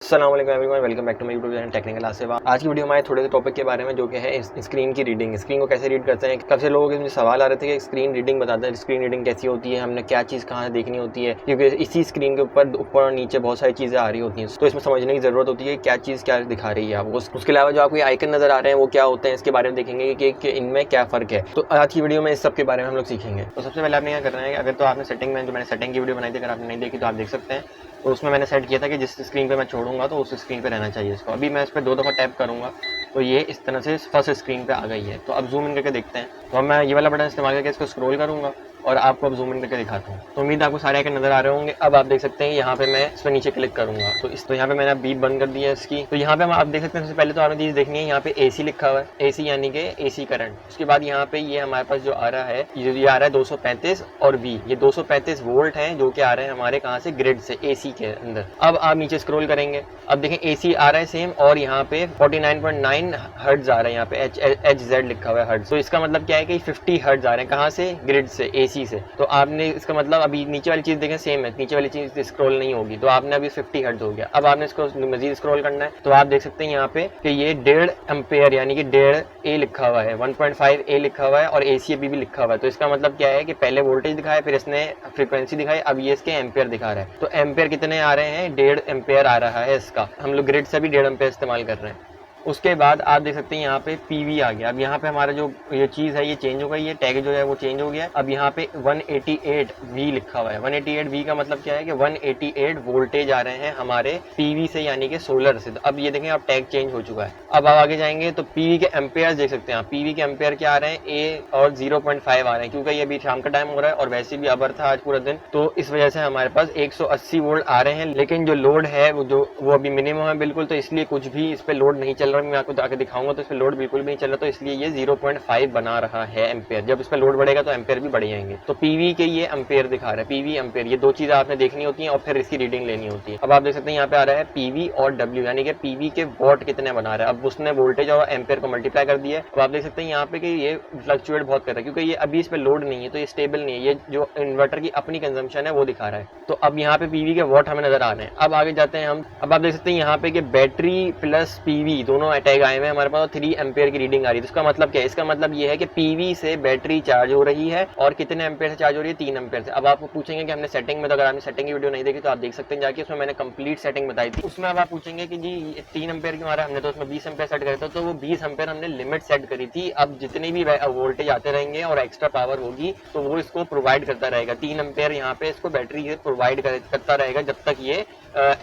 अस्सलाम वालेकुम everyone, welcome back to my YouTube channel technical Asif. आज की वीडियो में थोड़े से टॉपिक के बारे में जो कि है स्क्रीन की रीडिंग। स्क्रीन को कैसे रीड करते हैं। काफ़ी लोगों के मुझे सवाल आ रहे थे कि स्क्रीन रीडिंग बताते हैं, स्क्रीन रीडिंग कैसी होती है, हमने क्या चीज़ कहाँ देखनी होती है, क्योंकि इसी स्क्रीन के ऊपर और नीचे बहुत सारी चीज़ें आ रही होती हैं, तो इसमें समझने की ज़रूरत होती है क्या चीज़ क्या दिखा रही है आपको। उसके अलावा जो आपको आइकन नज़र आ रहे हैं वो क्या होते हैं, इसके बारे में देखेंगे कि इनमें क्या फ़र्क है। तो आज की वीडियो में इस सब के बारे में हम लोग सीखेंगे। तो सबसे पहले आपने क्या करना है, अगर तो आपने सेटिंग में जो मैंने सेटिंग की वीडियो बनाई थी, अगर आपने नहीं देखी तो आप देख सकते हैं। तो उसमें मैंने सेट किया था कि जिस स्क्रीन पे मैं छोड़ूंगा तो उस स्क्रीन पे रहना चाहिए इसको। अभी मैं इस पर 2 दफ़ा टैप करूंगा तो ये इस तरह से फर्स्ट स्क्रीन पे आ गई है। तो अब जूम इन करके देखते हैं। तो अब मैं ये वाला बटन इस्तेमाल करके इसको स्क्रॉल करूंगा और आपको अब जूम इन करके दिखाता हूँ। तो उम्मीद आपको सारे आइकन नजर आ रहे होंगे। अब आप देख सकते हैं यहाँ पे मैं इस पर नीचे क्लिक करूंगा तो यहाँ पे मैंने बीप बंद कर दी है इसकी। तो यहाँ पे आप देख सकते हैं सबसे पहले तो आपने चीज़ देखनी है, यहाँ पे AC लिखा हुआ है, AC यानी कि AC करंट। उसके बाद यहाँ पे ये हमारे पास जो आ रहा है ये आ रहा है 235 और V, ये 235 वोल्ट है जो कि आ रहे हैं हमारे कहाँ से, ग्रिड से, AC के अंदर। अब आप नीचे स्क्रॉल करेंगे, अब देखें AC आ रहा है सेम, और यहाँ पे 49.9 हर्ट्ज आ रहे हैं, यहाँ पे HZ लिखा हुआ है हर्ट्ज। तो इसका मतलब क्या है कि 50 हर्ट्ज आ रहे हैं कहाँ से, ग्रिड से, AC से। तो आपने इसका मतलब अभी नीचे वाली चीज देखें सेम है, नीचे वाली चीज स्क्रॉल नहीं होगी, तो आपने अभी 50 हर्ट्ज हो गया। अब आपने इसको मजीद स्क्रॉल करना है तो आप देख सकते हैं यहाँ पे कि ये 1.5 एम्पेयर यानी कि 1.5 A लिखा हुआ है, 1.5 A लिखा हुआ है और AC अभी भी लिखा हुआ है। तो इसका मतलब क्या है कि पहले वोल्टेज दिखाया, फिर इसने फ्रीक्वेंसी दिखाई, अब ये इसके एम्पेयर दिखा रहा है। तो एम्पेयर कितने आ रहे हैं, 1.5 एम्पेयर आ रहा है इसका। हम लोग ग्रिड से भी 1.5 एम्पेयर इस्तेमाल कर रहे हैं। उसके बाद आप देख सकते हैं यहाँ पे PV आ गया। अब यहाँ पे हमारा जो ये चीज़ है ये चेंज हो गई है, टैग जो है वो चेंज हो गया है। अब यहाँ पे 188V लिखा हुआ है। 188V का मतलब क्या है कि 188 वोल्टेज आ रहे हैं हमारे PV से यानी कि सोलर से। तो अब ये देखें अब टैग चेंज हो चुका है। अब आप आगे जाएंगे तो PV के एम्पेयर देख सकते हैं, PV के एम्पेयर क्या आ रहे हैं, A और 0.5 आ रहे हैं, क्योंकि ये अभी शाम का टाइम हो रहा है और वैसे भी अबर था आज पूरा दिन, तो इस वजह से हमारे पास 180 वोल्ट आ रहे हैं। लेकिन जो लोड है वो अभी मिनिमम है बिल्कुल, तो इसलिए कुछ भी इस पे लोड नहीं चल रहा। मैं आपको आगे दिखाऊंगा तो इस पे लोड बिल्कुल भी नहीं चल रहा, तो इसलिए ये 0.5 बना रहा है एम्पेयर। जब इस पे लोड बढ़ेगा तो एम्पेयर भी बढ़ जाएंगे। तो PV के ये एम्पेयर दिखा रहा है, PV एम्पेयर, ये दो चीजें आपने देखनी होती हैं और फिर इसकी रीडिंग लेनी होती है। अब आप देख सकते हैं यहाँ पे आ रहा है PV और W यानी कि PV के वॉट कितने बना रहा है। अब उसने वोल्टेज और एम्पेयर को मल्टीप्लाई कर दिया है। अब आप देख सकते हैं यहाँ पे कि ये फ्लक्चुएट बहुत कर रहा है, क्योंकि ये अभी इस पे लोड नहीं है तो ये स्टेबल नहीं है, ये जो इन्वर्टर की अपनी कंजम्पशन है वो दिखा रहा है। तो अब यहाँ पे PV के वॉट हमें नजर आ रहे हैं। अब आगे जाते हैं हम। अब आप देख सकते हैं यहाँ पे कि बैटरी प्लस PV दोनों अटैक आए हुए हैं हमारे पास, 3 एम्पेयर की रीडिंग आ रही है। तो इसका मतलब क्या है, इसका मतलब ये है कि PV से बैटरी चार्ज हो रही है और कितने एम्पेयर से चार्ज हो रही है, 3 एम्पेयर से। अब आपको पूछेंगे कि हमने सेटिंग में, तो अगर आपने सेटिंग की वीडियो नहीं देखी तो आप देख सकते हैं जाके, उसमें मैंने कंप्लीट सेटिंग बताई थी। उसमें अब आप पूछेंगे कि जी 3 एम्पेयर क्यों आ रहा है, हमने तो उसमें 20 एम्पेयर सेट करा था, तो वो 20 एम्पेयर हमने लिमिट सेट करी थी। अब जितनी भी वोल्टेज आते रहेंगे और एक्स्ट्रा पावर होगी तो वो इसको प्रोवाइड करता रहेगा। 3 एम्पेयर यहाँ पे इसको बैटरी प्रोवाइड करता रहेगा जब तक ये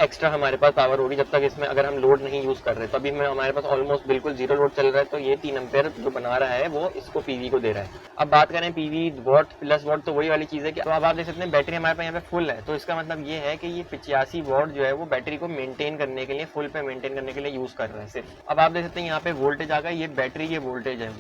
एक्स्ट्रा हमारे पास पावर होगी, जब तक इसमें अगर हम लोड नहीं यूज कर रहे। तो अभी हमारे पास ऑलमोस्ट बिल्कुल 0 लोड चल रहा है, तो ये 3 एम्पेयर जो बना रहा है वो इसको PV को दे रहा है। अब बात करें PV वॉट प्लस वॉट, तो वही वाली चीज है कि तो अब आप देख सकते हैं बैटरी हमारे पास यहाँ पे फुल है, तो इसका मतलब ये है कि ये 85 वॉट जो है वो बैटरी को मेंटेन करने के लिए, फुल पे मेंटेन करने के लिए यूज कर रहा है सिर्फ। अब आप देख सकते हैं यहाँ पे वोल्टेज आ गया, ये बैटरी के वोल्टेज है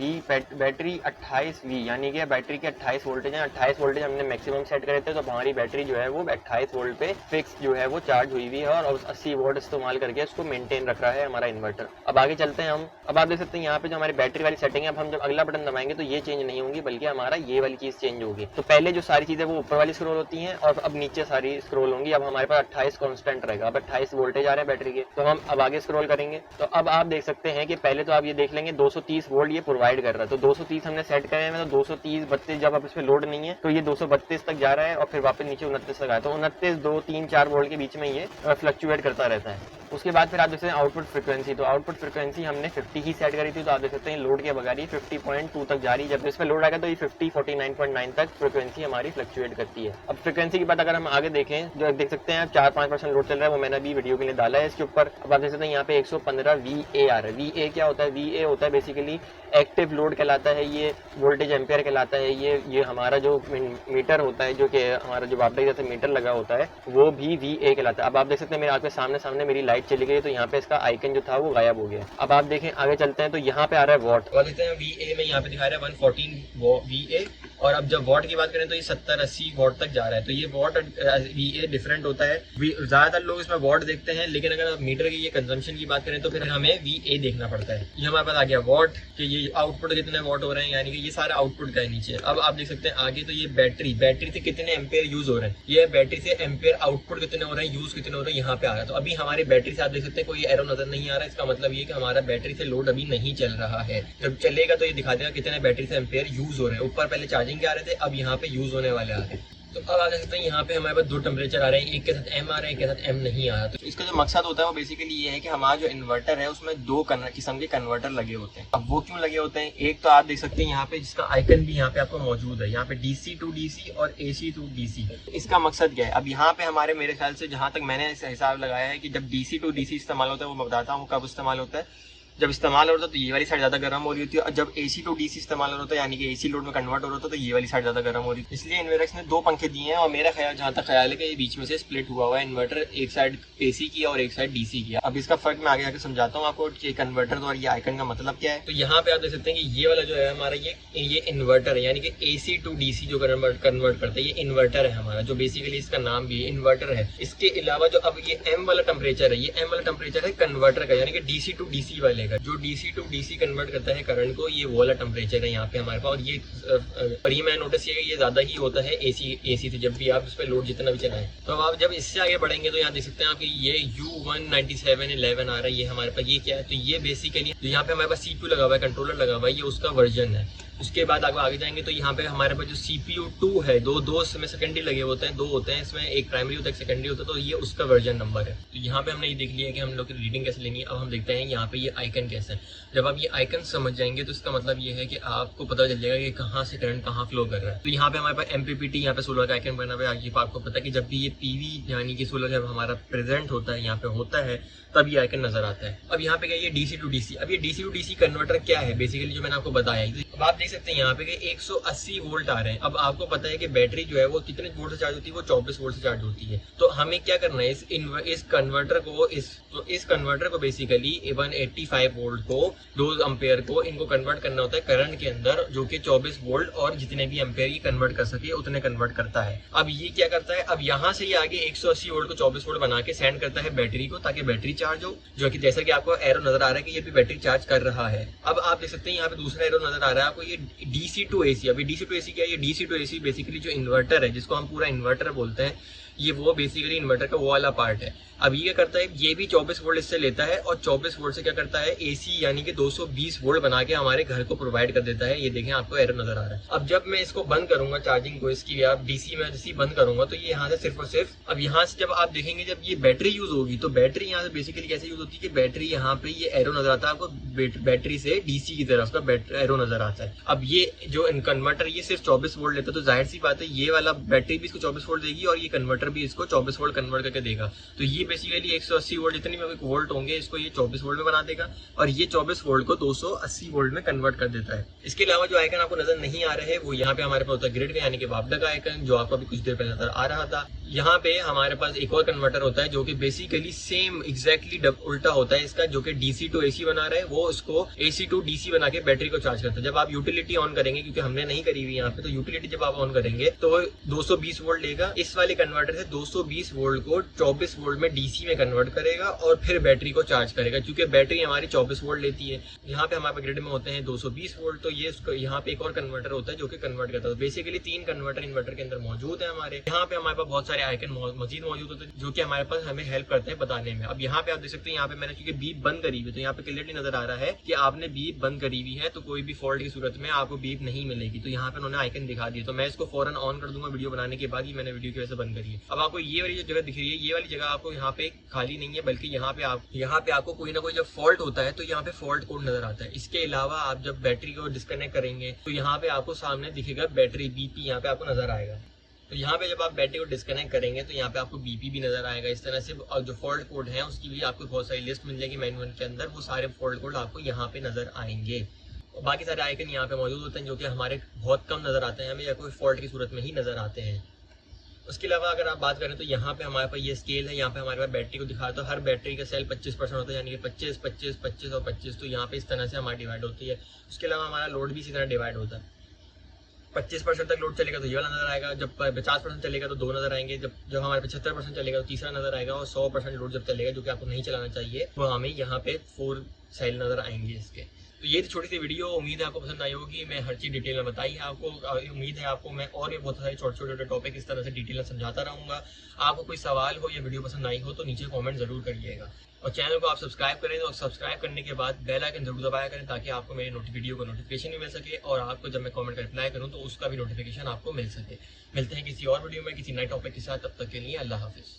बैटरी 28V यानी कि बैटरी के 28 वोल्टेज है। 28 वोल्टेज हमने मैक्सिमम सेट करे थे, तो हमारी बैटरी जो है वो 28 वोल्ट पे फिक्स जो है वो चार्ज हुई हुई है और 80 वोल्ट इस्तेमाल करके इसको मेंटेन रख रहा है हमारा इन्वर्टर। अब आगे चलते हैं हम। अब आप देख सकते हैं यहाँ पे जो हमारी बैटरी वाली सेटिंग है, अब हम जब अगला बटन दबाएंगे तो ये चेंज नहीं होंगी, बल्कि हमारा ये वाली चीज चेंज होगी। तो पहले जो सारी चीजें वो ऊपर वाली स्क्रॉल होती हैं और अब नीचे सारी स्क्रॉल होंगी। अब हमारे पास 28 कांस्टेंट रहेगा, अब 28 वोल्टेज आ रहे हैं बैटरी के। तो हम अब आगे स्क्रॉल करेंगे तो अब आप देख सकते हैं कि पहले तो आप ये देख लेंगे 230 वोल्ट ये प्रोवाइड कर रहा है। तो 230 हमने सेट करे हैं, तो 230 32 जब अब इस पे लोड नहीं है तो ये 232 तक जा रहा है और फिर वापस नीचे 29 तक आया। तो 29 2 3 4 वोल्ट के बीच में ये फ्लक्चुएट करता रहता है। उसके बाद फिर आप देख सकते हैं आउटपुट फ्रीक्वेंसी, तो आउटपुट फ्रीक्वेंसी हमने 50 ही सेट करी थी, तो आप देख सकते हैं लोड के बगैर ही 50.2 तक जा रही है। जब इस पे लोड आएगा तो ये 49.9 तक फ्रीक्वेंसी हमारी फ्लक्चुएट करती है। अब फ्रीक्वेंसी की बात अगर हम आगे देखें, जो देख सकते हैं 4-5% लोड चल रहा है, वो मैंने अभी वीडियो के लिए डाला है इसके ऊपर। अब आप देख सकते हैं यहाँ पे 115 VA आ रहा है। VA क्या होता है, VA होता है बेसिकली एक्टिव लोड कहलाता है, ये वोल्टेज एम्पेयर कहलाता है। ये हमारा जो मीटर होता है, जो कि हमारा जो वापडा जैसे मीटर लगा होता है, वो भी VA कहलाता है। अब आप देख सकते हैं मेरे आपके सामने मेरी लाइट चली गई, तो यहाँ पे इसका आइकन जो था वो गायब हो गया। अब आप देखें आगे चलते हैं तो यहाँ पे आ रहा है वॉट। VA में यहाँ पे दिखा रहा है 114 VA और अब जब वॉट की बात करें तो ये 70-80 वॉट तक जा रहा है। तो ये वॉट VA डिफरेंट होता है। ज्यादातर लोग इसमें वॉट देखते हैं, लेकिन अगर आप मीटर की ये कंजम्पशन की बात करें तो फिर हमें VA देखना पड़ता है। ये हमारे पास आ गया वॉट कि ये आउटपुट कितने वॉट हो रहे हैं, यानी कि ये सारा आउटपुट का है नीचे। अब आप देख सकते हैं आगे, तो ये बैटरी से कितने एम्पेयर यूज हो रहे हैं, ये बैटरी से एम्पेयर आउटपुट कितने हो रहे हैं, यूज कितने हो रहे हैं, यहाँ पे आ रहा है। तो अभी हमारी बैटरी से आप देख सकते हैं कोई एरो नजर नहीं आ रहा है। इसका मतलब ये कि हमारा बैटरी से लोड अभी नहीं चल रहा है। जब चलेगा तो ये दिखा देगा कितने बैटरी से एम्पेयर यूज हो रहे हैं। ऊपर पहले चार्जिंग के आ रहे थे, अब यहाँ पे यूज होने वाले आ रहे हैं। तो अब आप देख सकते हैं यहाँ पे हमारे पास दो टेम्परेचर आ रहे हैं, एक के साथ M आ रहा है, एक के साथ M नहीं आ रहा। तो इसका जो मकसद होता है वो बेसिकली ये है कि हमारा जो इन्वर्टर है उसमें दो किस्म के कन्वर्टर लगे होते हैं। अब वो क्यों लगे होते हैं, एक तो आप देख सकते हैं यहाँ पे जिसका आइकन भी यहाँ पे आपको मौजूद है, यहाँ पे DC to DC और AC to DC। इसका मकसद क्या है, अब यहाँ पे हमारे मेरे ख्याल से जहाँ तक मैंने हिसाब लगाया है कि जब DC to DC इस्तेमाल होता है, वो मैं बताता हूँ कब इस्तेमाल होता है। जब इस्तेमाल हो रहा था तो ये वाली साइड ज्यादा गर्म हो रही होती है, और जब AC to DC इस्तेमाल हो रहा था यानी कि AC लोड में कन्वर्ट हो रहा था तो ये वाली साइड ज्यादा गर्म हो रही थी। इसलिए इन्वेरेक्स ने दो पंखे दिए हैं, और मेरा ख्याल जहाँ तक ख्याल है कि ये बीच में से स्प्लिट हुआ हुआ है इन्वर्टर, एक साइड AC की और एक साइड DC की। अब इसका फर्क मैं आगे जाकर समझाता हूँ आपको कि कन्वर्टर और ये आइकन का मतलब क्या है। तो यहाँ पे आप देख सकते हैं कि ये वाला जो है हमारा ये इन्वर्टर है, यानी कि AC to DC जो कन्वर्ट करता है, ये इन्वर्टर है हमारा, जो बेसिकली इसका नाम भी इन्वर्टर है। इसके अलावा जो अब ये M वाला टेम्परेचर है, ये M वाला टेम्परेचर है कन्वर्टर का, यानी कि DC to DC वाले का। जो DC to DC कन्वर्ट करता है करंट को, ये वो वाला टेम्परेचर है यहाँ पे हमारे पास। और ये मैं नोटिस किया ये ज्यादा ही होता है AC से, जब भी आप इस पे लोड जितना भी चलाएं। तो अब आप जब इससे आगे बढ़ेंगे तो यहाँ देख सकते हैं आप ये U19711 आ रहा है, ये हमारे पास ये क्या है, तो ये बेसिकली यहाँ पे हमारे पास CPU लगा हुआ है, कंट्रोलर लगा हुआ है, ये उसका वर्जन है। उसके बाद आगे जाएंगे तो यहाँ पे हमारे पास जो CPU 2 है, दो इसमें सेकेंडरी लगे होते हैं, दो होते हैं इसमें, एक प्राइमरी होता है एक सेकेंडरी होता है, तो ये उसका वर्जन नंबर है। तो यहाँ पे हमने ये देख लिया कि हम लोग की रीडिंग कैसे लेनी है। अब हम देखते हैं यहाँ पे ये आइकन कैसे है। जब आप ये आइकन समझ जाएंगे तो इसका मतलब ये है कि आपको पता चल जाएगा कि कहाँ से करंट कहाँ फ्लो कर रहा है। तो यहाँ पे हमारे पास MPPT, यहाँ पे सोलर का आइकन बना हुआ है। आगे आपको पता है कि जब भी ये PV यानी कि सोलर जब हमारा प्रेजेंट होता है, यहाँ पे होता है, तब ये आइकन नजर आता है। अब यहाँ पे क्या ये DC to DC। अब ये DC to DC कन्वर्टर क्या है बेसिकली, जो मैंने आपको बताया। अब आप देख सकते हैं यहाँ पे 180 वोल्ट आ रहे हैं। अब आपको पता है कि बैटरी जो है वो कितने वोल्ट से चार्ज होती है, वो 24 वोल्ट से चार्ज होती है। तो हमें क्या करना है, इस कन्वर्टर को बेसिकली 185 वोल्ट को 2 एम्पेयर को इनको कन्वर्ट करना होता है करंट के अंदर, जो कि 24 वोल्ट और जितने भी एम्पेयर ये कन्वर्ट कर सके उतने कन्वर्ट करता है। अब ये क्या करता है, अब यहाँ से ये आगे 180 वोल्ट को 24 वोल्ट बना के सेंड करता है बैटरी को, ताकि बैटरी चार्ज हो, जो कि जैसा कि आपको एरो नजर आ रहा है कि ये भी बैटरी चार्ज कर रहा है। अब आप देख सकते हैं यहाँ पे दूसरा एरो नजर आ रहा है आपको, ये DC to AC। अभी DC to AC क्या है, ये DC to AC बेसिकली जो इन्वर्टर है, जिसको हम पूरा इन्वर्टर बोलते हैं, ये वो बेसिकली इन्वर्टर का वो वाला पार्ट है। अब ये क्या करता है, ये भी 24 वोल्ट इससे लेता है, और 24 वोल्ट से क्या करता है AC यानी कि 220 वोल्ट बना के हमारे घर को प्रोवाइड कर देता है। ये देखें आपको एरर नजर आ रहा है। अब जब मैं इसको बंद करूंगा चार्जिंग को, इसकी आप DC में जैसे बंद करूंगा तो ये यहाँ से सिर्फ और सिर्फ, अब यहाँ से जब आप देखेंगे जब ये बैटरी यूज होगी, तो बैटरी यहाँ से बेसिकली कैसे यूज होती है कि बैटरी यहाँ पे ये एरो नजर आता है आपको, बैटरी से DC की तरफ का एरो नजर आता है। अब ये जो कन्वर्टर ये सिर्फ 24 वोल्ट लेता है, तो जाहिर सी बात है ये वाला बैटरी भी इसको 24 वोल्ट देगी और ये कन्वर्टर भी इसको 24 वोल्ट कन्वर्ट करके देगा। तो ये बेसिकली 180 वोल्ट जितनी भी वोल्ट होंगे इसको ये 24 वोल्ट में बना देगा, और ये 24 वोल्ट को 280 वोल्ट में कन्वर्ट कर देता है। इसके अलावा जो आइकन आपको नजर नहीं आ रहे हैं वो यहाँ पे हमारे पास होता है ग्रिड का, यानी कि वापडा का आइकन, जो आपको अभी कुछ देर पहले नजर आ रहा था। यहाँ पे हमारे पास एक और कन्वर्टर होता है जो कि बेसिकली सेम एग्जैक्टली उल्टा होता है इसका, जो कि DC to AC बना रहा है, वो उसको AC to DC बना के बैटरी को चार्ज करता है। जब आप यूटिलिटी ऑन करेंगे, क्योंकि हमने नहीं करी हुई यहाँ पे, तो यूटिलिटी जब आप ऑन करेंगे तो 220 वोल्ट लेगा, इस वाले कन्वर्टर से 220 वोल्ट को 24 वोल्ट में DC में कन्वर्ट करेगा और फिर बैटरी को चार्ज करेगा, क्योंकि बैटरी हमारी 24 वोल्ट लेती है। यहाँ पे हमारे ग्रिड में होते हैं 220 वोल्ट, तो ये यहाँ पे एक और कन्वर्टर होता है जो कि कन्वर्ट करता है। बेसिकली 3 कन्वर्टर इन्वर्टर के अंदर मौजूद है हमारे। यहाँ पे हमारे पास बहुत सारे आइकन मजीद मौजूद होते हैं जो कि हमारे पास हमें हेल्प करते हैं बताने में। अब यहाँ पे आप देख सकते हैं, यहाँ पे मैंने क्योंकि बीप बंद करी हुई, तो यहाँ पे क्लियरली नजर आ रहा है कि आपने बीप बंद करी हुई है, तो कोई भी फॉल्ट की सूरत में आपको बीप नहीं मिलेगी। तो यहाँ पे उन्होंने आइकन दिखा दिया, तो मैं इसको फौरन ऑन कर दूंगा वीडियो बनाने के बाद ही, मैंने वीडियो की वजह से बंद करी है। अब आपको ये वाली जो जगह दिख रही है, ये वाली जगह आपको यहाँ पे खाली नहीं है, बल्कि यहाँ पे आपको कोई ना कोई जब फॉल्ट होता है तो यहाँ पे फॉल्ट कोड नजर आता है। इसके अलावा आप जब बैटरी को डिस्कनेक्ट करेंगे तो यहाँ पे आपको सामने दिखेगा बैटरी BP, यहाँ पे आपको नजर आएगा। तो यहाँ पे जब आप बैटरी को डिस्कनेक्ट करेंगे तो यहाँ पे आपको BP भी नजर आएगा इस तरह से, और जो फॉल्ट कोड है उसकी भी आपको बहुत सारी लिस्ट मिल जाएगी मैनुअल के अंदर, वो सारे फॉल्ट कोड आपको यहाँ पे नजर आएंगे। बाकी सारे आइकन यहाँ पे मौजूद होते हैं जो कि हमारे बहुत कम नजर आते हैं हमें, या कोई फॉल्ट की सूरत में ही नजर आते हैं। उसके अलावा अगर आप बात करें तो यहाँ पे हमारे पास ये स्केल है, यहाँ पे हमारे पास बैटरी को दिखाता है। हर बैटरी का सेल 25% होता है, यानी कि 25, 25, 25 और 25, तो यहाँ पे इस तरह से हमारी डिवाइड होती है। उसके अलावा हमारा लोड भी इसी तरह डिवाइड होता है। 25% तक लोड चलेगा तो ये वाला नजर आएगा, जब 50% चलेगा तो 2 नजर आएंगे, जब हमारे 75% चलेगा तो तीसरा नजर आएगा, और 100% लोड जब चलेगा जो कि आपको नहीं चलाना चाहिए वो हमें यहाँ पे 4 सेल नजर आएंगे इसके। तो ये छोटी सी वीडियो, उम्मीद है आपको पसंद आई होगी। मैं हर चीज़ डिटेल में बताई है आपको, उम्मीद है आपको मैं और भी बहुत सारे छोटे छोटे टॉपिक इस तरह से डिटेल में समझाता रहूँगा। आपको कोई सवाल हो या वीडियो पसंद आई हो तो नीचे कमेंट जरूर करिएगा, और चैनल को आप सब्सक्राइब करें, और सब्सक्राइब करने के बाद बेल आइकन जरूर दबाया करें ताकि आपको मेरे वीडियो का नोटिफिकेशन भी मिल सके, और आपको जब मैं कमेंट का रिप्लाई करूँ तो उसका भी नोटिफिकेशन आपको मिल सके। मिलते हैं किसी और वीडियो में किसी नए टॉपिक के साथ, तब तक के लिए अल्लाह हाफिज़।